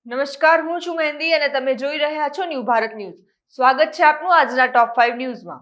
નમસ્કાર, હું છું મહેંદી અને તમે જોઈ રહ્યા છો ન્યૂ ભારત ન્યૂઝ. સ્વાગત છે આપનું આજના ટોપ 5 ન્યૂઝમાં.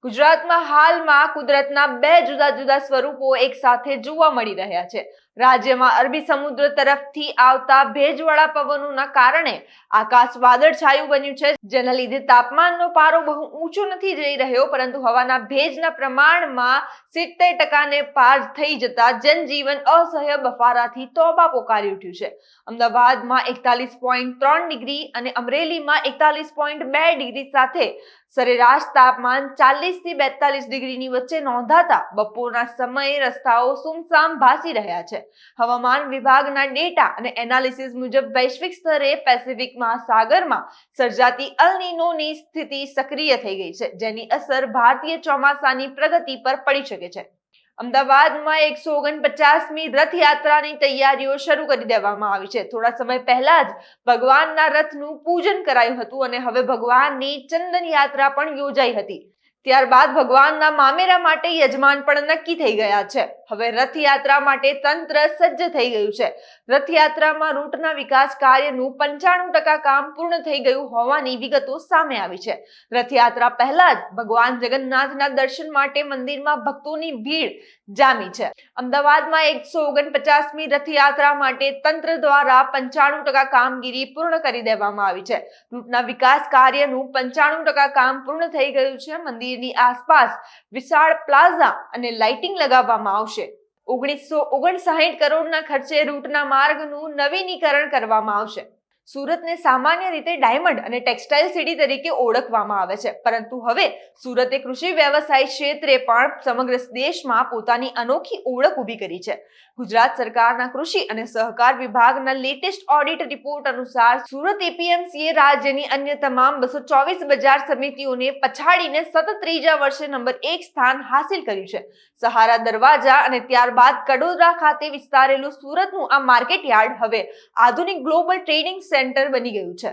ગુજરાતમાં હાલમાં કુદરતના બે જુદા જુદા સ્વરૂપો એક સાથે જોવા મળી રહ્યા છે. રાજ્યમાં અરબી સમુદ્ર તરફથી આવતા ભેજવાળા પવનોના કારણે આકાશ વાદળછાયું બન્યું છે, જેના લીધે તાપમાનનો પારો બહુ ઊંચો નથી જઈ રહ્યો, પરંતુ હવાના ભેજના પ્રમાણમાં 70% પાર થઈ જતા જનજીવન અસહ્ય બફારાથી તોબા પોકારી ઉઠ્યું છે. અમદાવાદમાં 41.3 ડિગ્રી અને અમરેલીમાં 41.2 ડિગ્રી સાથે સરેરાશ તાપમાન 40 થી 42 ડિગ્રીની વચ્ચે નોંધાતા બપોરના સમયે રસ્તાઓ સુમસામ ભાસી રહ્યા છે. હવામાન વિભાગના ડેટા અને એનાલિસિસ મુજબ વૈશ્વિક સ્તરે પેસિફિક મહાસાગરમાં સર્જાતી અલ નીનોની સ્થિતિ સક્રિય થઈ ગઈ છે, જેની અસર ભારતીય ચોમાસાની પ્રગતિ પર પડી શકે છે. અમદાવાદમાં 149મી રથયાત્રાની તૈયારીઓ શરૂ કરી દેવામાં આવી છે. થોડા સમય પહેલા જ ભગવાનના રથનું પૂજન કરાયું હતું અને હવે ભગવાનની ચંદન યાત્રા પણ યોજાઈ હતી. ત્યારબાદ ભગવાનના મામેરા માટે યજમાન પણ નક્કી થઈ ગયા છે. હવે રથયાત્રા માટે તંત્ર સજ્જ થઈ ગયું છે. રથયાત્રામાં રૂટના વિકાસ કાર્યનું 95% કામ પૂર્ણ થઈ ગયું હોવાની વિગતો સામે આવી છે. રથયાત્રા પહેલા જ ભગવાન જગન્નાથના દર્શન માટે મંદિરમાં ભક્તોની ભીડ જામી છે. અમદાવાદમાં 149મી રથયાત્રા માટે તંત્ર દ્વારા 95% કામગીરી પૂર્ણ કરી દેવામાં આવી છે. રૂટના વિકાસ કાર્યનું 95% કામ પૂર્ણ થઈ ગયું છે. મંદિરની આસપાસ વિશાળ પ્લાઝા અને લાઇટિંગ લગાવવામાં આવશે. 1959 કરોડના ખર્ચે રૂટના માર્ગનું નવીનીકરણ કરવામાં આવશે. સુરતને સામાન્ય રીતે ડાયમંડ અને ટેક્સટાઇલ સિટી તરીકે ઓળખવામાં આવે છે, પરંતુ હવે સુરતે કૃષિ વ્યવસાય ક્ષેત્રે પણ સમગ્ર દેશમાં પોતાની અનોખી ઓળખ ઊભી કરી છે. ગુજરાત સરકારના કૃષિ અને સહકાર વિભાગના લેટેસ્ટ ઓડિટ રિપોર્ટ અનુસાર સુરત એપીએમસીએ રાજ્યની અન્ય તમામ 224 બજાર સમિતિઓને પછાડીને સતત ત્રીજા વર્ષે નંબર 1 સ્થાન હાસિલ કર્યું છે. સહારા દરવાજા અને ત્યારબાદ કડોદરા ખાતે વિસ્તારેલું સુરતનું આ માર્કેટ યાર્ડ હવે આધુનિક ગ્લોબલ ટ્રેડિંગ સેન્ટર બની ગયું છે.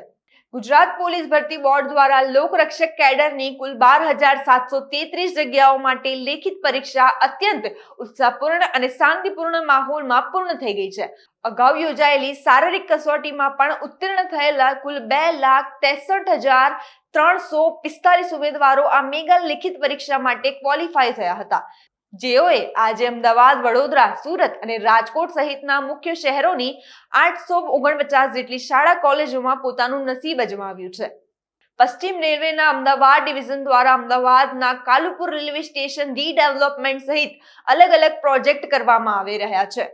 ગુજરાત પોલીસ ભરતી બોર્ડ દ્વારા લોકરક્ષક કેડરની કુલ 12,733 જગ્યાઓ માટે લેખિત પરીક્ષા અત્યંત ઉત્સાહપૂર્ણ અને શાંતિપૂર્ણ માહોલમાં પૂર્ણ થઈ ગઈ છે. અગાઉ યોજાયેલી શારીરિક કસોટીમાં પણ ઉત્તીર્ણ થયેલા કુલ 2,63,345 ઉમેદવારો આ મેગા લેખિત પરીક્ષા માટે ક્વોલિફાય થયા હતા, જેઓએ આજે અમદાવાદ, વડોદરા, સુરત અને રાજકોટ સહિતના મુખ્ય શહેરોની 849 જેટલી શાળા કોલેજોમાં પોતાનું નસીબ અજમાવ્યું છે. પશ્ચિમ રેલવેના અમદાવાદ ડિવિઝન દ્વારા અમદાવાદના કાલુપુર રેલવે સ્ટેશન રીડેવલપમેન્ટ સહિત અલગ અલગ પ્રોજેક્ટ કરવામાં આવી રહ્યા છે.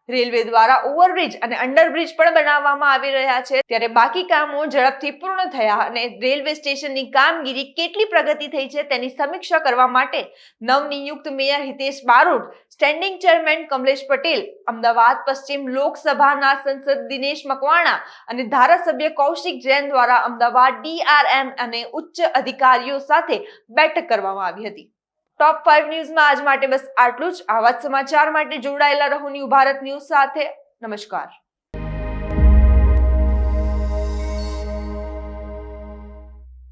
રેલવે દ્વારા ઓવરબ્રિજ અને અંડરબ્રિજ પણ બનાવવામાં આવી રહ્યા છે, ત્યારે બાકી કામો ઝડપથી પૂર્ણ થયા અને રેલવે સ્ટેશનની કામગીરી કેટલી પ્રગતિ થઈ છે તેની સમીક્ષા કરવા માટે નવનિયુક્ત mayor Hitesh Barot, standing chairman Kamlesh Patel, Ahmedabad પશ્ચિમ લોકસભાના સંસદ દિનેશ મકવાણા અને ધારાસભ્ય કૌશિક જૈન દ્વારા અમદાવાદ ડીઆરએમ અને ઉચ્ચ અધિકારીઓ સાથે બેઠક કરવામાં આવી હતી. ટોપ 5 ન્યૂઝમાં આજ માટે બસ આટલું જ. આવા જ સમાચાર માટે જોડાયેલા રહો ન્યૂ ભારત ન્યૂઝ સાથે. નમસ્કાર.